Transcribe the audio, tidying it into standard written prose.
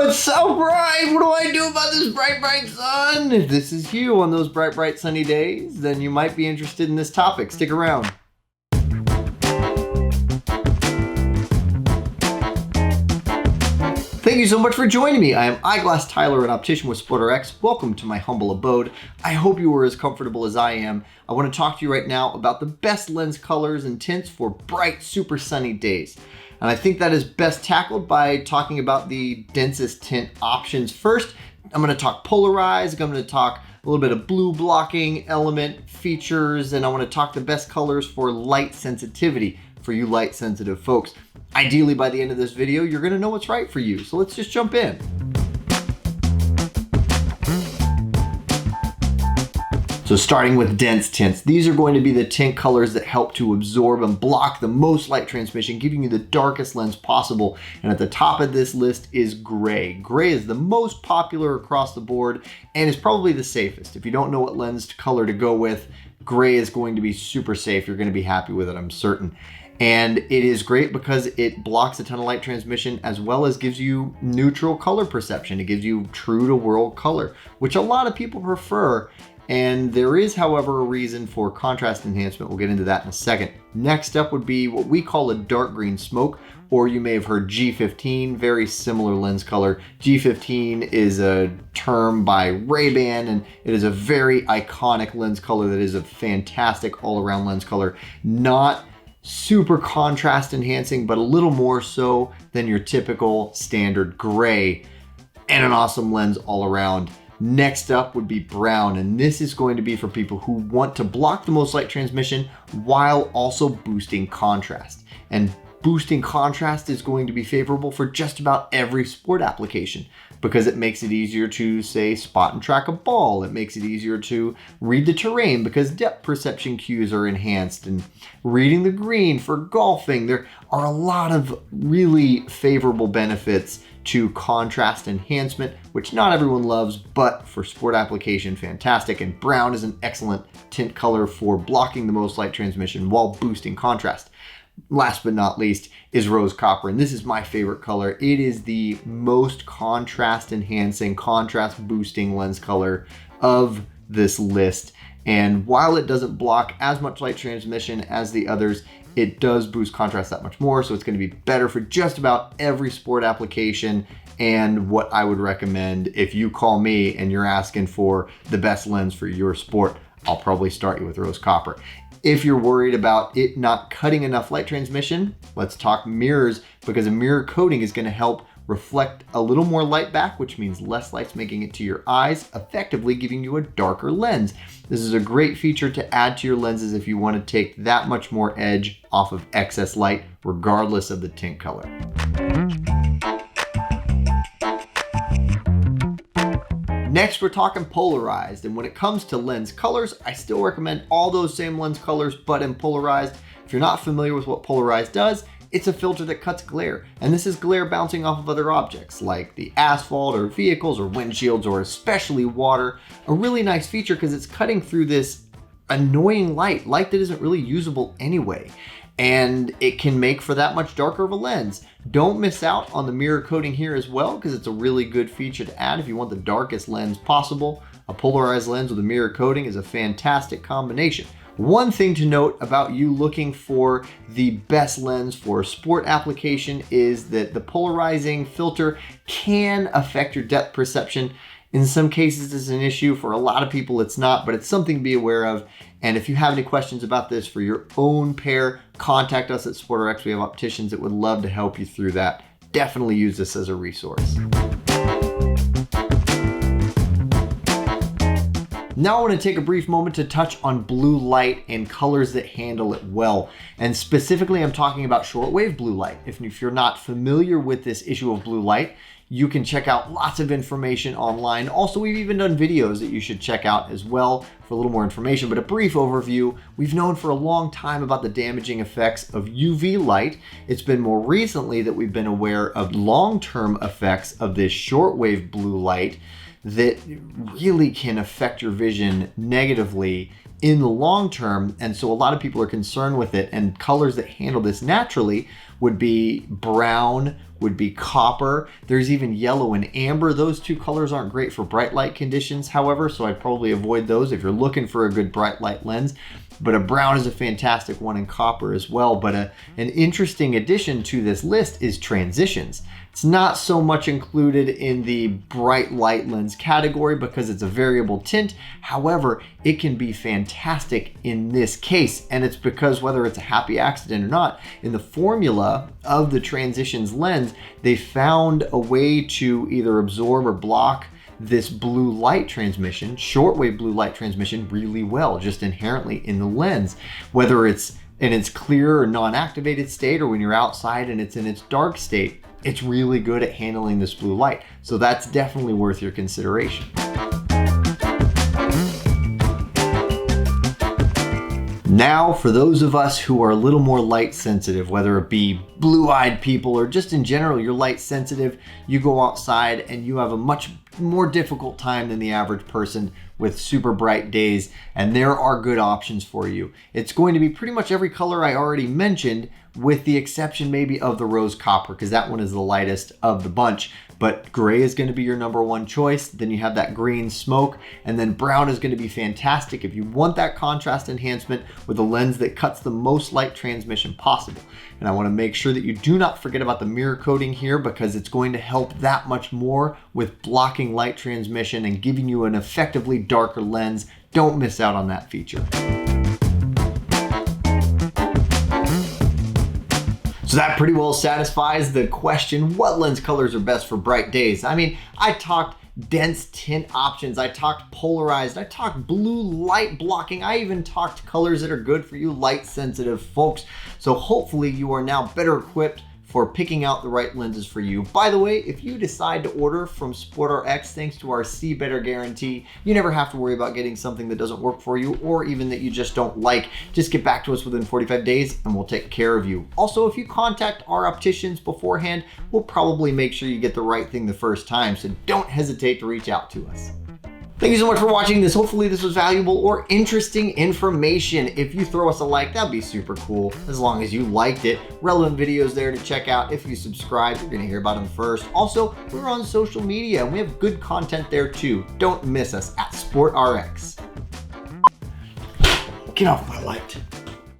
it's so bright! What do I do about this bright, bright sun? If this is you on those bright, bright sunny days, then you might be interested in this topic. Stick around. Thank you so much for joining me. I am Eyeglass Tyler, an optician with SportRx. Welcome to my humble abode. I hope you are as comfortable as I am. I want to talk to you right now about the best lens colors and tints for bright, super sunny days. And I think that is best tackled by talking about the densest tint options first. I'm going to talk polarized, I'm going to talk a little bit of blue blocking element features, and I want to talk the best colors for light sensitivity for you light sensitive folks. Ideally, by the end of this video, you're going to know what's right for you. So let's just jump in. So starting with dense tints, these are going to be the tint colors that help to absorb and block the most light transmission, giving you the darkest lens possible. And at the top of this list is gray. Gray is the most popular across the board and is probably the safest. If you don't know what lens color to go with, gray is going to be super safe. You're going to be happy with it, I'm certain. And it is great because it blocks a ton of light transmission as well as gives you neutral color perception. It gives you true to world color, which a lot of people prefer. And there is, however, a reason for contrast enhancement. We'll get into that in a second. Next up would be what we call a dark green smoke, or you may have heard G15, very similar lens color. G15 is a term by Ray-Ban, and it is a very iconic lens color that is a fantastic all-around lens color. Not super contrast enhancing, but a little more so than your typical standard gray, and an awesome lens all around. Next up would be brown, and this is going to be for people who want to block the most light transmission while also boosting contrast. And boosting contrast is going to be favorable for just about every sport application because it makes it easier to, say, spot and track a ball. It makes it easier to read the terrain because depth perception cues are enhanced, and reading the green for golfing. There are a lot of really favorable benefits to contrast enhancement, which not everyone loves, but for sport application, fantastic. And brown is an excellent tint color for blocking the most light transmission while boosting contrast. Last but not least is rose copper, and this is my favorite color. It is the most contrast enhancing, contrast boosting lens color of this list. And while it doesn't block as much light transmission as the others, it does boost contrast that much more. So it's going to be better for just about every sport application. And what I would recommend, if you call me and you're asking for the best lens for your sport, I'll probably start you with rose copper. If you're worried about it not cutting enough light transmission, let's talk mirrors, because a mirror coating is going to help reflect a little more light back, which means less light's making it to your eyes, effectively giving you a darker lens. This is a great feature to add to your lenses if you want to take that much more edge off of excess light, regardless of the tint color. Next, we're talking polarized, and when it comes to lens colors, I still recommend all those same lens colors, but in polarized. If you're not familiar with what polarized does, it's a filter that cuts glare, and this is glare bouncing off of other objects like the asphalt or vehicles or windshields or especially water. A really nice feature because it's cutting through this annoying light that isn't really usable anyway, and it can make for that much darker of a lens. Don't miss out on the mirror coating here as well, because it's a really good feature to add if you want the darkest lens possible. A polarized lens with a mirror coating is a fantastic combination. One thing to note about you looking for the best lens for a sport application is that the polarizing filter can affect your depth perception. In some cases, it's an issue. For a lot of people, it's not, but it's something to be aware of. And if you have any questions about this for your own pair, contact us at SportRx. We have opticians that would love to help you through that. Definitely use this as a resource. Now I want to take a brief moment to touch on blue light and colors that handle it well. And specifically, I'm talking about shortwave blue light. If you're not familiar with this issue of blue light, you can check out lots of information online. Also, we've even done videos that you should check out as well for a little more information, but a brief overview. We've known for a long time about the damaging effects of UV light. It's been more recently that we've been aware of long-term effects of this shortwave blue light that really can affect your vision negatively in the long term. And so a lot of people are concerned with it, and colors that handle this naturally would be brown, would be copper. There's even yellow and amber. Those two colors aren't great for bright light conditions, however, so I'd probably avoid those if you're looking for a good bright light lens. But a brown is a fantastic one, and copper as well. But an interesting addition to this list is transitions. It's not so much included in the bright light lens category because it's a variable tint. However, it can be fantastic in this case. And it's because, whether it's a happy accident or not, in the formula of the transitions lens, they found a way to either absorb or block this blue light transmission, shortwave blue light transmission, really well, just inherently in the lens, whether it's in its clear or non-activated state, or when you're outside and it's in its dark state. It's really good at handling this blue light. So that's definitely worth your consideration. Now, for those of us who are a little more light sensitive, whether it be blue-eyed people or just in general, you're light sensitive, you go outside and you have a much more difficult time than the average person with super bright days, and there are good options for you. It's going to be pretty much every color I already mentioned, with the exception maybe of the rose copper, because that one is the lightest of the bunch. But gray is going to be your number one choice. Then you have that green smoke, and then brown is going to be fantastic if you want that contrast enhancement with a lens that cuts the most light transmission possible. And I want to make sure that you do not forget about the mirror coating here, because it's going to help that much more with blocking light transmission and giving you an effectively darker lens. Don't miss out on that feature. So that pretty well satisfies the question, what lens colors are best for bright days? I mean, I talked dense tint options, I talked polarized, I talked blue light blocking, I even talked colors that are good for you light sensitive folks. So hopefully you are now better equipped for picking out the right lenses for you. By the way, if you decide to order from SportRx, thanks to our See Better guarantee, you never have to worry about getting something that doesn't work for you, or even that you just don't like. Just get back to us within 45 days and we'll take care of you. Also, if you contact our opticians beforehand, we'll probably make sure you get the right thing the first time, so don't hesitate to reach out to us. Thank you so much for watching this. Hopefully this was valuable or interesting information. If you throw us a like, that'd be super cool, as long as you liked it. Relevant videos there to check out. If you subscribe, you're gonna hear about them first. Also, we're on social media and we have good content there too. Don't miss us at SportRx. Get off my light.